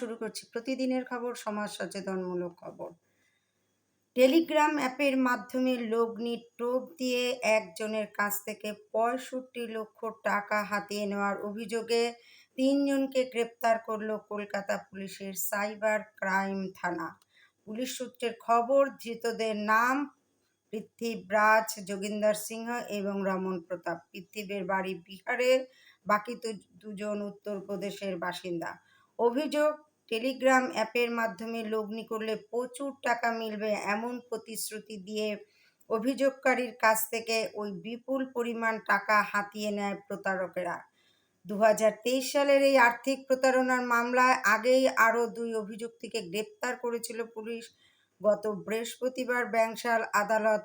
শুরু করছি প্রতিদিনের খবর, সমাজ সচেতনমূলক খবর। টেলিগ্রাম অ্যাপের মাধ্যমে লগ্নি টোপ দিয়ে একজনের কাছ থেকে ৬৫ লক্ষ টাকা হাতিয়ে নেওয়ার অভিযোগে ৩ জনকে গ্রেপ্তার করল কলকাতা পুলিশের সাইবার ক্রাইম থানা। পুলিশ সূত্রের খবর, ধৃতদের নাম পৃথ্বীরাজ, যোগিন্দর সিংহ এবং রমন প্রতাপ। পৃথ্বীর বাড়ি বিহারের, বাকি দুজন উত্তরপ্রদেশের বাসিন্দা। অভিযোগ, টেলিগ্রাম অ্যাপের মাধ্যমে লগ্নি করলে প্রচুর টাকা মিলবে এমন প্রতিশ্রুতি দিয়ে অভিযোগকারীর কাছ থেকে ওই বিপুল পরিমাণ টাকা হাতিয়ে নেয় প্রতারকেরা। ২০২৩ সালের এই আর্থিক প্রতারণার মামলায় আগেই আরও ২ অভিযুক্তকে গ্রেপ্তার করেছিল পুলিশ। গত বৃহস্পতিবার ব্যাংশাল আদালত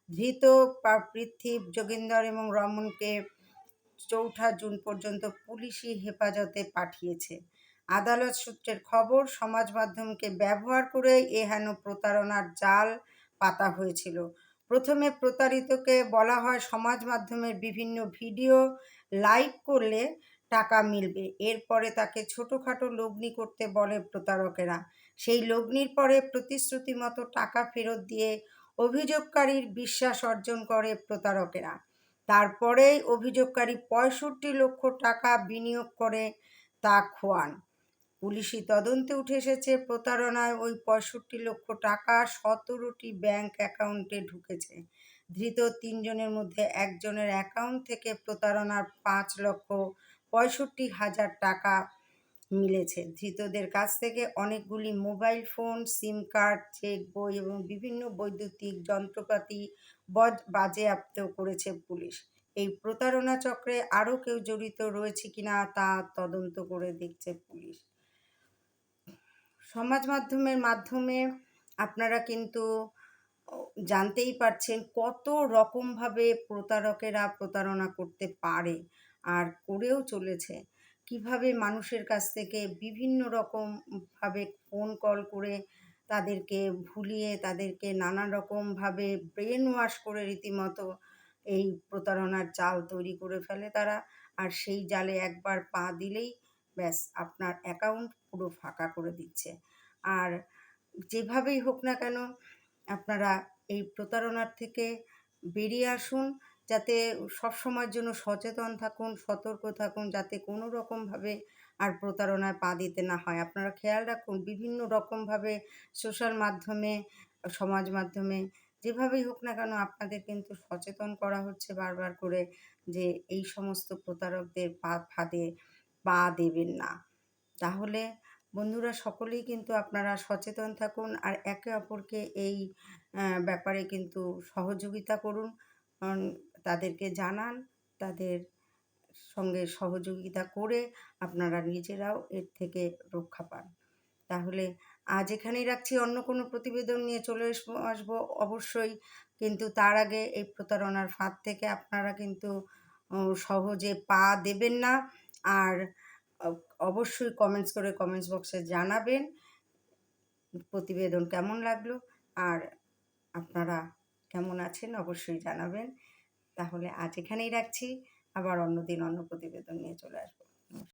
ধৃত পৃথ্বী, যোগিন্দর এবং রমনকে ৪ জুন পর্যন্ত পুলিশি হেফাজতে পাঠিয়েছে। আদালত সূত্রের খবর, সমাজ মাধ্যমকে ব্যবহার করে হেন প্রতারণার জাল পাতা হয়েছিল। প্রথমে প্রতারিতকে বলা হয় সমাজ মাধ্যমের বিভিন্ন ভিডিও লাইক করলে টাকা মিলবে। এরপরে তাকে ছোটোখাটো লগ্নি করতে বলে প্রতারকেরা। সেই লগ্নির পরে প্রতিশ্রুতি মতো টাকা ফেরত দিয়ে অভিযোগকারীর বিশ্বাস অর্জন করে প্রতারকেরা। তারপরেই অভিযোগকারী ৬৫ লক্ষ টাকা বিনিয়োগ করে তা খোয়ান। পুলিশি তদন্তে উঠে এসেছে, প্রতারণায় ওই ৬৫ লক্ষ টাকা ১৭টি ব্যাংক অ্যাকাউন্টে ঢুকেছে। ধৃত ৩ জনের মধ্যে একজনের অ্যাকাউন্ট থেকে প্রতারণার ৫,৬৫,০০০ টাকা মিলেছে। ধৃতদের কাছ থেকে অনেকগুলি mobile phone, SIM card, cheque বই এবং বিভিন্ন বৈদ্যুতিক যন্ত্রপাতি বাজেয়াপ্ত করেছে পুলিশ। এই প্রতারণা চক্রে আরও কেউ জড়িত রয়েছে কিনা তা তদন্ত করে দেখছে পুলিশ। সমাজ মাধ্যমে আপনারা কিন্তু জানতেই পারছেন কত রকমভাবে প্রতারকেরা প্রতারণা করতে পারে আর করেও চলেছে। কিভাবে মানুষের কাছ থেকে বিভিন্ন রকমভাবে ফোন কল করে তাদেরকে ভুলিয়ে, তাদেরকে নানা রকমভাবে ব্রেন ওয়াশ করে রীতিমতো এই প্রতারণার জাল তৈরি করে ফেলে তারা। আর সেই জালে একবার পা দিলেই ব্যাস আপনার অ্যাকাউন্ট পুরো ফাঁকা করে দিচ্ছে। আর যেভাবেই হোক না কেন আপনারা এই প্রতারণার থেকে বেরিয়ে আসুন, যাতে সবসময়ের জন্য সচেতন থাকুন, সতর্ক থাকুন, যাতে কোনো রকমভাবে আর প্রতারণায় পা দিতে না হয়। আপনারা খেয়াল রাখুন, বিভিন্ন রকমভাবে সোশ্যাল মাধ্যমে, সমাজ মাধ্যমে যেভাবেই হোক না কেন আপনাদের কিন্তু সচেতন করা হচ্ছে বারবার করে যে এই সমস্ত প্রতারকদের ফাঁদে পা দেবেন না। তাহলে বন্ধুরা, সকলেই কিন্তু আপনারা সচেতন থাকুন আর একে অপরকে এই ব্যাপারে কিন্তু সহযোগিতা করুন, তাদেরকে জানান, তাদের সঙ্গে সহযোগিতা করে আপনারা নিজেরাও এর থেকে রক্ষা পান। তাহলে আজ এখানেই রাখছি, অন্য কোনো প্রতিবেদন নিয়ে চলে আসবো অবশ্যই, কিন্তু তার আগে এই প্রতারণার ফাঁদ থেকে আপনারা কিন্তু সহজে পা দেবেন না। আর অবশ্যই কমেন্টস বক্সে জানাবেন প্রতিবেদন কেমন লাগলো আর আপনারা কেমন আছেন অবশ্যই জানাবেন। তাহলে আজ এখানেই রাখছি, আবার অন্য দিন অন্য প্রতিবেদন নিয়ে চলে আসবো।